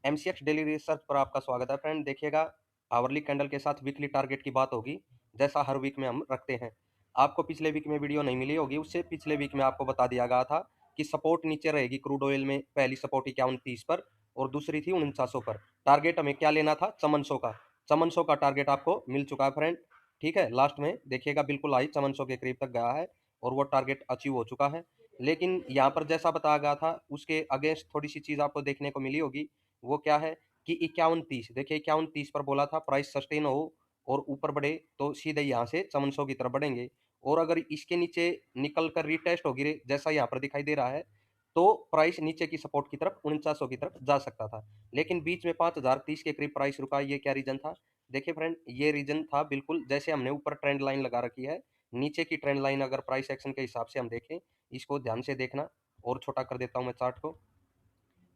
MCX daily research पर आपका स्वागत है फ्रेंड। देखिएगा, आवरली कैंडल के साथ वीकली टारगेट की बात होगी, जैसा हर वीक में हम रखते हैं। आपको पिछले वीक में वीडियो नहीं मिली होगी, उससे पिछले वीक में आपको बता दिया गया था कि सपोर्ट नीचे रहेगी क्रूड ऑयल में। पहली सपोर्ट 51.30 पर और दूसरी थी 4900 पर। टारगेट हमें क्या लेना था? चमन सौ का। चमन सौ का टारगेट आपको मिल चुका है फ्रेंड। ठीक है, लास्ट में देखिएगा बिल्कुल आई चमन सौ के करीब तक गया है और वो टारगेट अचीव हो चुका है। लेकिन यहाँ पर जैसा बताया गया था उसके अगेंस्ट थोड़ी सी चीज आपको देखने को मिली होगी। वो क्या है कि 51.30, देखिए 51.30 पर बोला था प्राइस सस्टेन हो और ऊपर बढ़े तो सीधे यहाँ से 5400 की तरफ बढ़ेंगे। और अगर इसके नीचे निकल कर रिटेस्ट होगी जैसा यहाँ पर दिखाई दे रहा है, तो प्राइस नीचे की सपोर्ट की तरफ 4900 की तरफ जा सकता था। लेकिन बीच में 5030 के करीब प्राइस रुका। ये क्या रीजन था? देखिए फ्रेंड, ये रीजन था बिल्कुल जैसे हमने ऊपर ट्रेंड लाइन लगा रखी है, नीचे की ट्रेंड लाइन अगर प्राइस एक्शन के हिसाब से हम देखें, इसको ध्यान से देखना। और छोटा कर देता हूं मैं चार्ट को।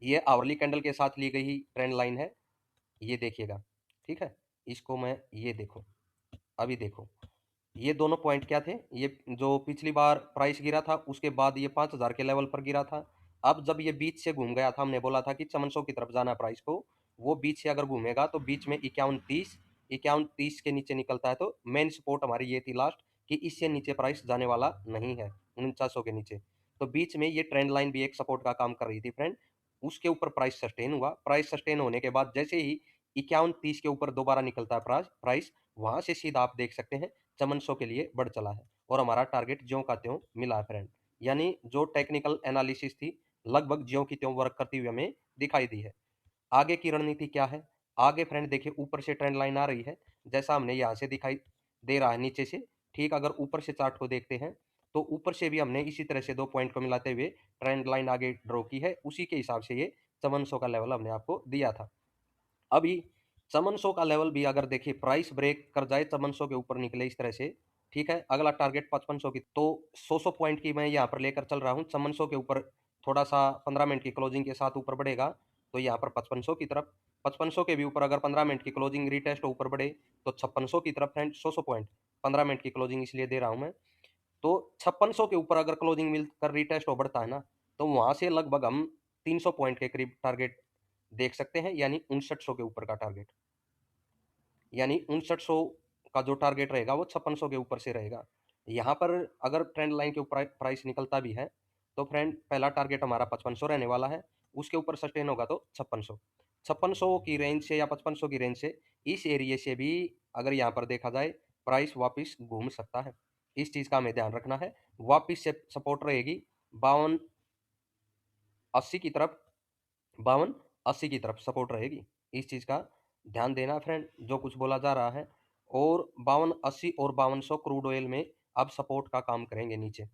ये आवरली कैंडल के साथ ली गई ट्रेंड लाइन है, ये देखिएगा। ठीक है, इसको मैं ये देखो, अभी देखो, ये दोनों पॉइंट क्या थे? ये जो पिछली बार प्राइस गिरा था उसके बाद ये 5000 के लेवल पर गिरा था। अब जब ये बीच से घूम गया था, हमने बोला था कि 5400 की तरफ जाना प्राइस को, वो बीच से अगर घूमेगा तो बीच में 5130 के नीचे निकलता है तो मेन सपोर्ट हमारी ये थी लास्ट, कि इससे नीचे प्राइस जाने वाला नहीं है 4900 के नीचे। तो बीच में ये ट्रेंड लाइन भी एक सपोर्ट का काम कर रही थी फ्रेंड। उसके ऊपर प्राइस सस्टेन हुआ। प्राइस सस्टेन होने के बाद जैसे ही 5130 के ऊपर दोबारा निकलता है प्राइस, वहां से सीधा आप देख सकते हैं 5400 के लिए बढ़ चला है और हमारा टारगेट ज्यों का त्यों मिला है फ्रेंड। यानी जो टेक्निकल एनालिसिस थी लगभग ज्यों की त्यों वर्क करती हुई हमें दिखाई दी है। आगे की रणनीति क्या है? आगे फ्रेंड देखिए, ऊपर से ट्रेंड लाइन आ रही है जैसा हमने यहाँ से दिखाई दे रहा है नीचे से। ठीक, अगर ऊपर से चार्ट को देखते हैं तो ऊपर से भी हमने इसी तरह से दो पॉइंट को मिलाते हुए ट्रेंड लाइन आगे ड्रॉ की है। उसी के हिसाब से ये 5400 का लेवल हमने आपको दिया था। अभी 5400 का लेवल भी अगर देखिए प्राइस ब्रेक कर जाए, 5400 के ऊपर निकले इस तरह से, ठीक है, अगला टारगेट 5500 की, तो 100 पॉइंट की मैं यहाँ पर लेकर चल रहा हूँ। 5400 के ऊपर थोड़ा सा 15 मिनट की क्लोजिंग के साथ ऊपर बढ़ेगा तो यहाँ पर 5500 की तरफ, 5500 के भी ऊपर अगर 15 मिनट की क्लोजिंग रिटेस्ट ऊपर बढ़े तो 5600 की तरफ फ्रेंड। 100 पॉइंट 15 मिनट की क्लोजिंग इसलिए दे रहा हूँ मैं। तो 5600 के ऊपर अगर क्लोजिंग मिलकर रिटेस्ट हो बढ़ता है ना, तो वहां से लगभग हम 300 पॉइंट के करीब टारगेट देख सकते हैं, यानी 5900 के ऊपर का टारगेट। यानी 5900 का जो टारगेट रहेगा वो 5600 के ऊपर से रहेगा। यहाँ पर अगर ट्रेंड लाइन के ऊपर प्राइस निकलता भी है तो फ्रेंड पहला टारगेट हमारा 5500 रहने वाला है। उसके ऊपर सस्टेन होगा तो 5600 की रेंज से या 5500 की रेंज से, इस एरिया से भी अगर यहाँ पर देखा जाए प्राइस वापिस घूम सकता है। इस चीज का हमें ध्यान रखना है। वापिस से सपोर्ट रहेगी 5280 की तरफ, 5280 की तरफ सपोर्ट रहेगी। इस चीज का ध्यान देना फ्रेंड, जो कुछ बोला जा रहा है। और 5280 और 5200 क्रूड ऑयल में अब सपोर्ट का काम करेंगे नीचे,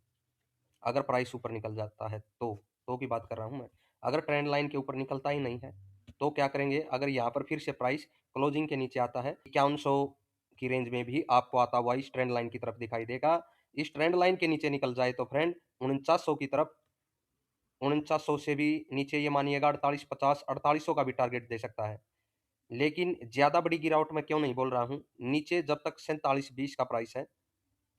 अगर प्राइस ऊपर निकल जाता है तो की बात कर रहा हूं मैं। अगर ट्रेंड लाइन के ऊपर निकलता ही नहीं है तो क्या करेंगे? अगर यहाँ पर फिर से प्राइस क्लोजिंग के नीचे आता है 5100 की रेंज में भी आपको आता हुआ इस ट्रेंड लाइन की तरफ दिखाई देगा। इस ट्रेंड लाइन के नीचे निकल जाए तो फ्रेंड 4900 की तरफ, 4900 से भी नीचे ये मानिएगा 4850, 4800 का भी टारगेट दे सकता है। लेकिन ज्यादा बड़ी गिरावट में क्यों नहीं बोल रहा हूं? नीचे जब तक 4720 का प्राइस है,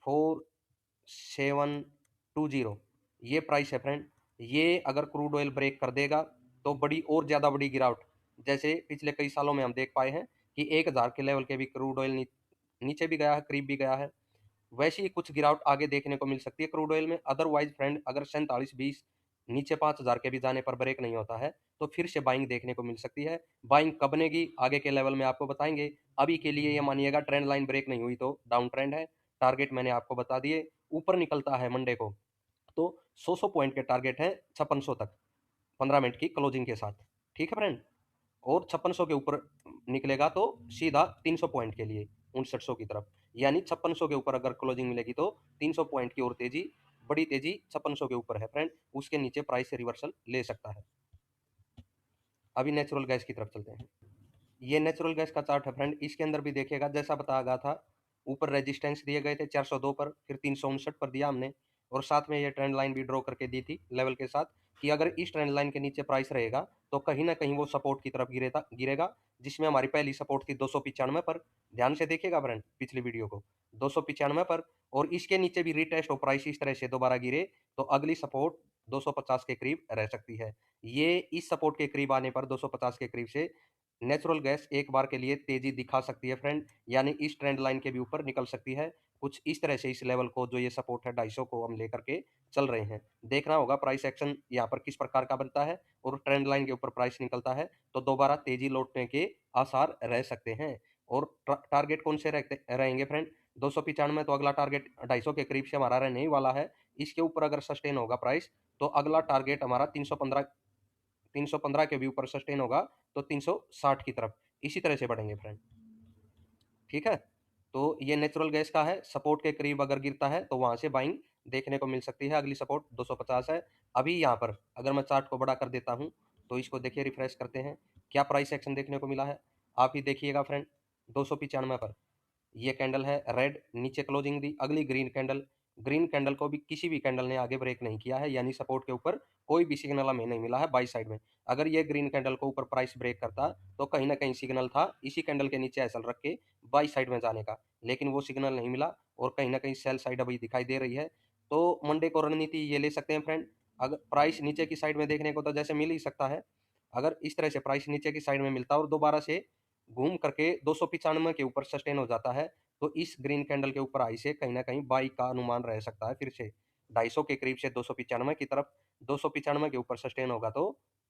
4720 ये प्राइस है फ्रेंड, ये अगर क्रूड ऑयल ब्रेक कर देगा तो बड़ी और ज्यादा बड़ी गिरावट, जैसे पिछले कई सालों में हम देख पाए हैं कि 1000 के लेवल के भी क्रूड ऑयल नीचे भी गया है, करीब भी गया है। वैसी ही कुछ गिरावट आगे देखने को मिल सकती है क्रूड ऑयल में। अदरवाइज फ्रेंड, अगर 4720 नीचे 5000 के भी जाने पर ब्रेक नहीं होता है तो फिर से बाइंग देखने को मिल सकती है। बाइंग कब बनेगी आगे के लेवल में आपको बताएंगे। अभी के लिए ये मानिएगा ट्रेंड लाइन ब्रेक नहीं हुई तो डाउन ट्रेंड है। टारगेट मैंने आपको बता दिए। ऊपर निकलता है मंडे को तो 100 पॉइंट के टारगेट है 5600 तक 15 मिनट की क्लोजिंग के साथ। ठीक है फ्रेंड, और 5600 के ऊपर निकलेगा तो सीधा 300 पॉइंट के लिए 5900 की तरफ। यानी 5600 के ऊपर अगर क्लोजिंग मिलेगी तो 300 पॉइंट की और तेजी, बड़ी तेजी 5600 के ऊपर है फ्रेंड। उसके नीचे प्राइस से रिवर्सल ले सकता है। अभी नेचुरल गैस की तरफ चलते हैं। ये नेचुरल गैस का चार्ट है फ्रेंड। इसके अंदर भी देखिएगा जैसा बताया गया था, ऊपर रेजिस्टेंस दिए गए थे 402 पर, फिर 359 पर दिया हमने, और साथ में ये ट्रेंड लाइन भी ड्रॉ करके दी थी लेवल के साथ कि अगर इस ट्रेंड लाइन के नीचे प्राइस रहेगा तो कहीं ना कहीं वो सपोर्ट की तरफ गिरेगा, जिसमें हमारी पहली सपोर्ट थी 295 पर। ध्यान से देखिएगा फ्रेंड पिछली वीडियो को, 295 पर। और इसके नीचे भी रिटेस्ट हो प्राइस इस तरह से दोबारा गिरे तो अगली सपोर्ट 250 के करीब रह सकती है। ये इस सपोर्ट के करीब आने पर 250 के करीब से नेचुरल गैस एक बार के लिए तेजी दिखा सकती है फ्रेंड, यानी इस ट्रेंड लाइन के भी ऊपर निकल सकती है। कुछ इस तरह से इस लेवल को, जो ये सपोर्ट है 250 को, हम लेकर के चल रहे हैं। देखना होगा प्राइस एक्शन यहाँ पर किस प्रकार का बनता है और ट्रेंड लाइन के ऊपर प्राइस निकलता है तो दोबारा तेजी लौटने के आसार रह सकते हैं। और टारगेट कौन से रहेंगे फ्रेंड? 295 तो अगला टारगेट 250 के करीब से हमारा रहने ही वाला है। इसके ऊपर अगर सस्टेन होगा प्राइस तो अगला टारगेट हमारा 315 के भी ऊपर सस्टेन होगा तो 360 की तरफ इसी तरह से बढ़ेंगे फ्रेंड। ठीक है, तो ये नेचुरल गैस का है, सपोर्ट के करीब अगर गिरता है तो वहां से बाइंग देखने को मिल सकती है। अगली सपोर्ट 250 है। अभी यहाँ पर अगर मैं चार्ट को बड़ा कर देता हूँ तो इसको देखिए, रिफ्रेश करते हैं, क्या प्राइस एक्शन देखने को मिला है आप ही देखिएगा फ्रेंड। 295 पर ये कैंडल है रेड, नीचे क्लोजिंग दी, अगली ग्रीन कैंडल, ग्रीन कैंडल को भी किसी भी कैंडल ने आगे ब्रेक नहीं किया है, यानी सपोर्ट के ऊपर कोई भी सिग्नल हमें नहीं मिला है बाई साइड में। अगर ये ग्रीन कैंडल को ऊपर प्राइस ब्रेक करता तो कहीं ना कहीं सिग्नल था इसी कैंडल के नीचे एसल रख के बाई साइड में जाने का, लेकिन वो सिग्नल नहीं मिला और कहीं ना कहीं सेल साइड अभी दिखाई दे रही है। तो मंडे को रणनीति ये ले सकते हैं फ्रेंड, अगर प्राइस नीचे की साइड में देखने को तो जैसे मिल ही सकता है, अगर इस तरह से प्राइस नीचे की साइड में मिलता और दोबारा से घूम करके 295 के ऊपर सस्टेन हो जाता है तो इस ग्रीन कैंडल के ऊपर आई से कहीं ना कहीं बाई का अनुमान रह सकता है। फिर से 250 के करीब से 295 की तरफ, 295 के ऊपर सस्टेन होगा तो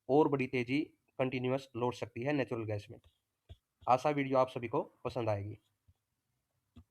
और बड़ी तेजी कंटिन्यूअस लौट सकती है नेचुरल गैस में। आशा वीडियो आप सभी को पसंद आएगी।